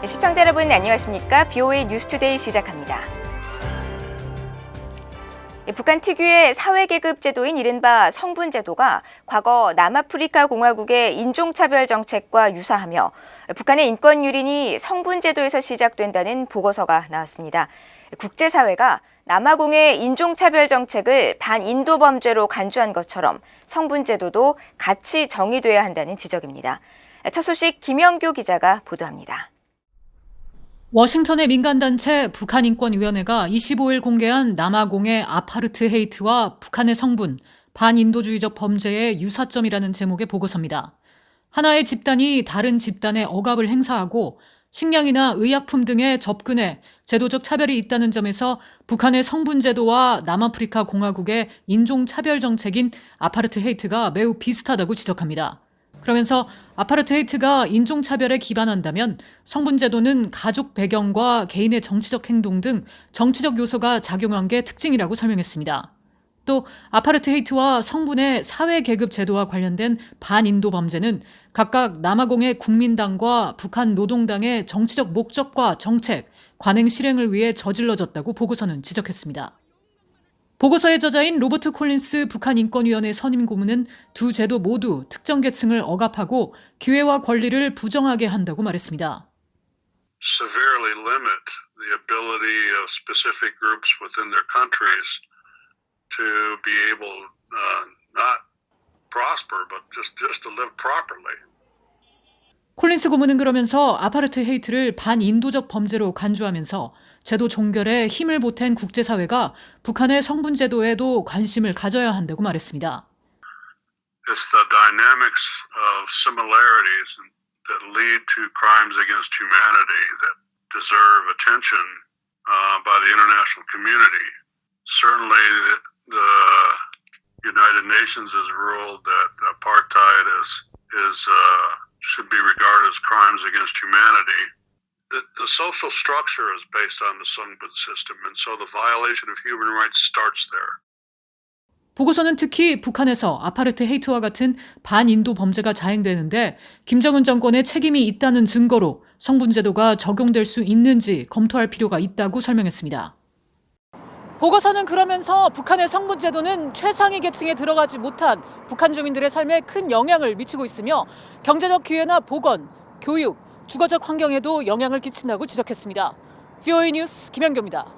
시청자 여러분 안녕하십니까? BOA 뉴스투데이 시작합니다. 북한 특유의 사회계급 제도인 이른바 성분제도가 과거 남아프리카 공화국의 인종차별 정책과 유사하며 북한의 인권 유린이 성분제도에서 시작된다는 보고서가 나왔습니다. 국제사회가 남아공의 인종차별 정책을 반인도 범죄로 간주한 것처럼 성분제도도 같이 정의돼야 한다는 지적입니다. 첫 소식 김영교 기자가 보도합니다. 워싱턴의 민간단체 북한인권위원회가 25일 공개한 남아공의 아파르트헤이트와 북한의 성분, 반인도주의적 범죄의 유사점이라는 제목의 보고서입니다. 하나의 집단이 다른 집단의 억압을 행사하고 식량이나 의약품 등의 접근에 제도적 차별이 있다는 점에서 북한의 성분제도와 남아프리카 공화국의 인종차별 정책인 아파르트헤이트가 매우 비슷하다고 지적합니다. 그러면서 아파르트헤이트가 인종차별에 기반한다면 성분제도는 가족 배경과 개인의 정치적 행동 등 정치적 요소가 작용한 게 특징이라고 설명했습니다. 또 아파르트헤이트와 성분의 사회계급 제도와 관련된 반인도 범죄는 각각 남아공의 국민당과 북한 노동당의 정치적 목적과 정책, 관행 실행을 위해 저질러졌다고 보고서는 지적했습니다. 보고서의 저자인 로버트 콜린스 북한인권위원회 선임 고문은 두 제도 모두 특정 계층을 억압하고 기회와 권리를 부정하게 한다고 말했습니다. Severely limit the ability of specific groups within their countries to be able not prosper but just to live properly. 콜린스 고문은 그러면서 아파르트헤이트를 반인도적 범죄로 간주하면서 제도 종결에 힘을 보탠 국제사회가 북한의 성분제도에도 관심을 가져야 한다고 말했습니다. It's the dynamics of similarities that lead to crimes against humanity that deserve attention by the international community. Certainly the United Nations has ruled that apartheid should be regarded as crimes against humanity. The social structure is based on the Songbun system, and so the violation of human rights starts there. 보고서는 특히 북한에서 아파르트헤이트와 같은 반인도 범죄가 자행되는데 김정은 정권의 책임이 있다는 증거로 성분제도가 적용될 수 있는지 검토할 필요가 있다고 설명했습니다. 보고서는 그러면서 북한의 성분제도는 최상위 계층에 들어가지 못한 북한 주민들의 삶에 큰 영향을 미치고 있으며 경제적 기회나 보건, 교육, 주거적 환경에도 영향을 끼친다고 지적했습니다. BOA 뉴스 김영교입니다.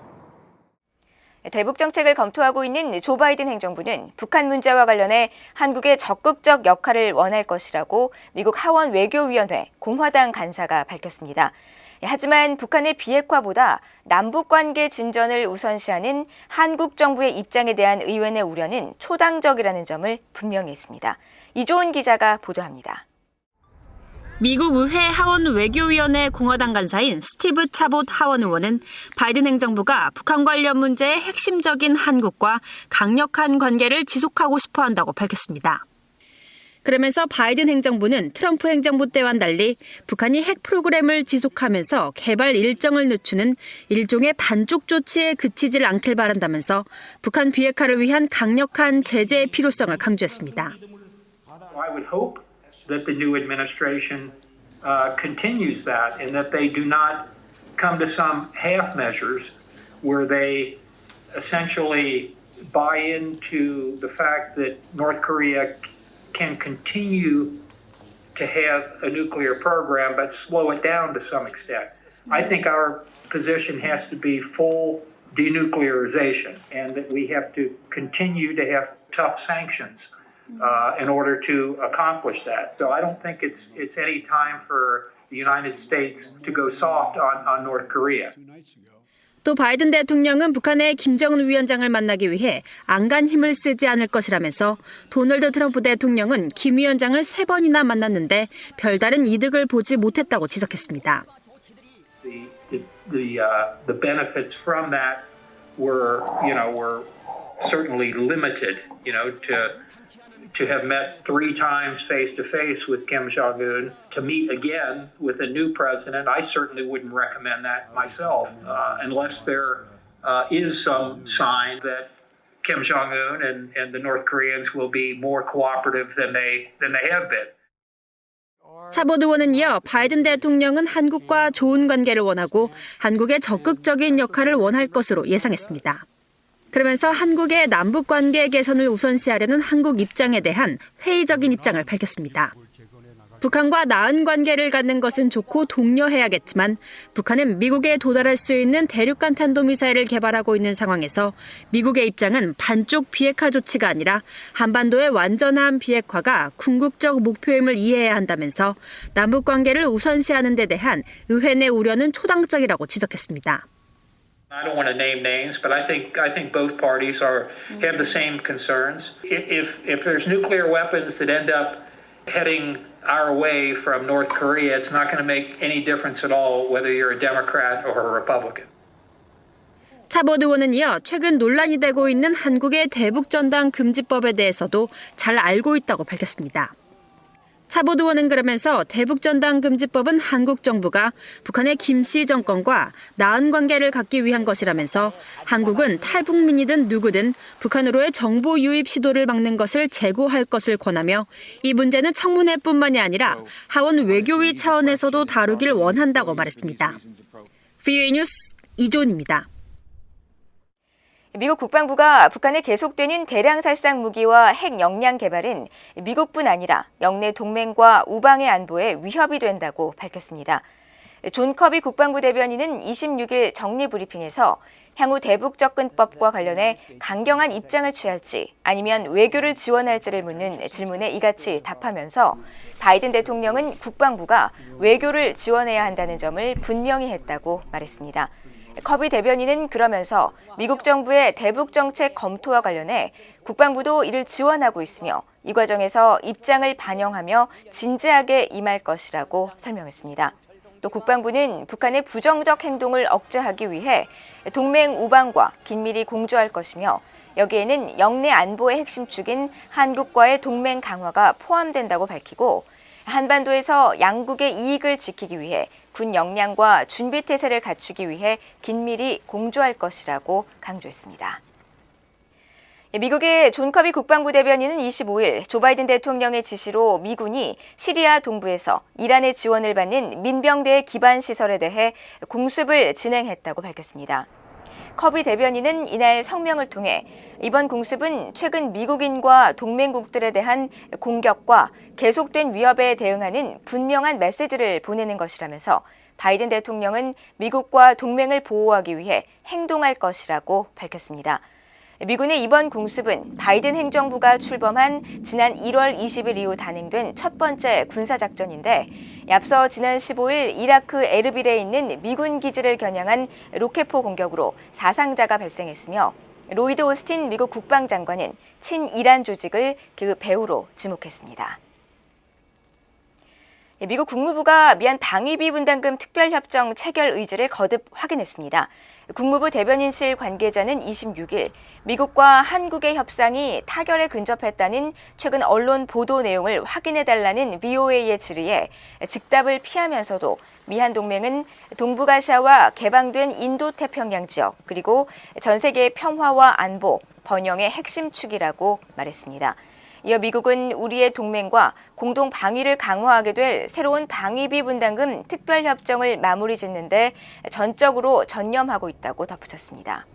대북 정책을 검토하고 있는 조 바이든 행정부는 북한 문제와 관련해 한국의 적극적 역할을 원할 것이라고 미국 하원 외교위원회 공화당 간사가 밝혔습니다. 하지만 북한의 비핵화보다 남북관계 진전을 우선시하는 한국 정부의 입장에 대한 의원의 우려는 초당적이라는 점을 분명히 했습니다. 이조은 기자가 보도합니다. 미국 의회 하원 외교위원회 공화당 간사인 스티브 차봇 하원 의원은 바이든 행정부가 북한 관련 문제의 핵심적인 한국과 강력한 관계를 지속하고 싶어 한다고 밝혔습니다. 그러면서 바이든 행정부는 트럼프 행정부 때와는 달리 북한이 핵 프로그램을 지속하면서 개발 일정을 늦추는 일종의 반쪽 조치에 그치질 않길 바란다면서 북한 비핵화를 위한 강력한 제재의 필요성을 강조했습니다. I would hope that the new administration continues that and that they do not come to some half measures where they essentially buy into the fact that North Korea can continue to have a nuclear program but slow it down to some extent. I think our position has to be full denuclearization and that we have to continue to have tough sanctions in order to accomplish that. So I don't think it's any time for the United States to go soft on North Korea. 또 바이든 대통령은 북한의 김정은 위원장을 만나기 위해 안간 힘을 쓰지 않을 것이라면서 도널드 트럼프 대통령은 김 위원장을 3번이나 만났는데 별다른 이득을 보지 못했다고 지적했습니다. The benefits from that were certainly limited, to have met 3 times face-to-face with Kim Jong-un, to meet again with a new president. I certainly wouldn't recommend that myself unless there is some sign that Kim Jong-un and the North Koreans will be more cooperative than they have been. 차보드 의원은 이어 바이든 대통령은 한국과 좋은 관계를 원하고 한국의 적극적인 역할을 원할 것으로 예상했습니다. 그러면서 한국의 남북 관계 개선을 우선시하려는 한국 입장에 대한 회의적인 입장을 밝혔습니다. 북한과 나은 관계를 갖는 것은 좋고 독려해야겠지만 북한은 미국에 도달할 수 있는 대륙간 탄도미사일을 개발하고 있는 상황에서 미국의 입장은 반쪽 비핵화 조치가 아니라 한반도의 완전한 비핵화가 궁극적 목표임을 이해해야 한다면서 남북 관계를 우선시하는 데 대한 의회 내 우려는 초당적이라고 지적했습니다. I don't want to name names, but I think both parties have the same concerns. If there's nuclear weapons that end up heading our way from North Korea, it's not going to make any difference at all whether you're a Democrat or a Republican. 차보드 의원은 이어 최근 논란이 되고 있는 한국의 대북전단 금지법에 대해서도 잘 알고 있다고 밝혔습니다. 차보드 의원은 그러면서 대북전단 금지법은 한국 정부가 북한의 김씨 정권과 나은 관계를 갖기 위한 것이라면서 한국은 탈북민이든 누구든 북한으로의 정보 유입 시도를 막는 것을 재고할 것을 권하며 이 문제는 청문회뿐만이 아니라 하원 외교위 차원에서도 다루길 원한다고 말했습니다. VOA 뉴스 이존입니다. 미국 국방부가 북한의 계속되는 대량 살상 무기와 핵 역량 개발은 미국뿐 아니라 영내 동맹과 우방의 안보에 위협이 된다고 밝혔습니다. 존 커비 국방부 대변인은 26일 정례 브리핑에서 향후 대북 접근법과 관련해 강경한 입장을 취할지 아니면 외교를 지원할지를 묻는 질문에 이같이 답하면서 바이든 대통령은 국방부가 외교를 지원해야 한다는 점을 분명히 했다고 말했습니다. 커비 대변인은 그러면서 미국 정부의 대북 정책 검토와 관련해 국방부도 이를 지원하고 있으며 이 과정에서 입장을 반영하며 진지하게 임할 것이라고 설명했습니다. 또 국방부는 북한의 부정적 행동을 억제하기 위해 동맹 우방과 긴밀히 공조할 것이며 여기에는 영내 안보의 핵심 축인 한국과의 동맹 강화가 포함된다고 밝히고 한반도에서 양국의 이익을 지키기 위해 군 역량과 준비 태세를 갖추기 위해 긴밀히 공조할 것이라고 강조했습니다. 미국의 존 커비 국방부 대변인은 25일 조 바이든 대통령의 지시로 미군이 시리아 동부에서 이란의 지원을 받는 민병대 기반 시설에 대해 공습을 진행했다고 밝혔습니다. 커비 대변인은 이날 성명을 통해 이번 공습은 최근 미국인과 동맹국들에 대한 공격과 계속된 위협에 대응하는 분명한 메시지를 보내는 것이라면서 바이든 대통령은 미국과 동맹을 보호하기 위해 행동할 것이라고 밝혔습니다. 미군의 이번 공습은 바이든 행정부가 출범한 지난 1월 20일 이후 단행된 첫 번째 군사작전인데 앞서 지난 15일 이라크 에르빌에 있는 미군 기지를 겨냥한 로켓포 공격으로 사상자가 발생했으며 로이드 오스틴 미국 국방장관은 친이란 조직을 그 배후로 지목했습니다. 미국 국무부가 미얀 방위비 분담금 특별협정 체결 의지를 거듭 확인했습니다. 국무부 대변인실 관계자는 26일 미국과 한국의 협상이 타결에 근접했다는 최근 언론 보도 내용을 확인해달라는 VOA의 질의에 즉답을 피하면서도 미한 동맹은 동북아시아와 개방된 인도태평양 지역 그리고 전 세계의 평화와 안보, 번영의 핵심 축이라고 말했습니다. 이어 미국은 우리의 동맹과 공동 방위를 강화하게 될 새로운 방위비 분담금 특별협정을 마무리 짓는데 전적으로 전념하고 있다고 덧붙였습니다.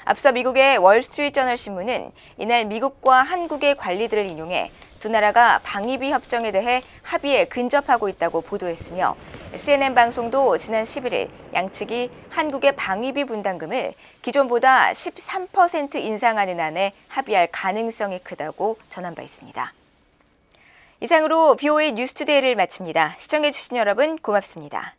앞서 미국의 월스트리트저널 신문은 이날 미국과 한국의 관리들을 인용해 두 나라가 방위비 협정에 대해 합의에 근접하고 있다고 보도했으며 CNN 방송도 지난 11일 양측이 한국의 방위비 분담금을 기존보다 13% 인상하는 안에 합의할 가능성이 크다고 전한 바 있습니다. 이상으로 VOA 뉴스투데이를 마칩니다. 시청해주신 여러분 고맙습니다.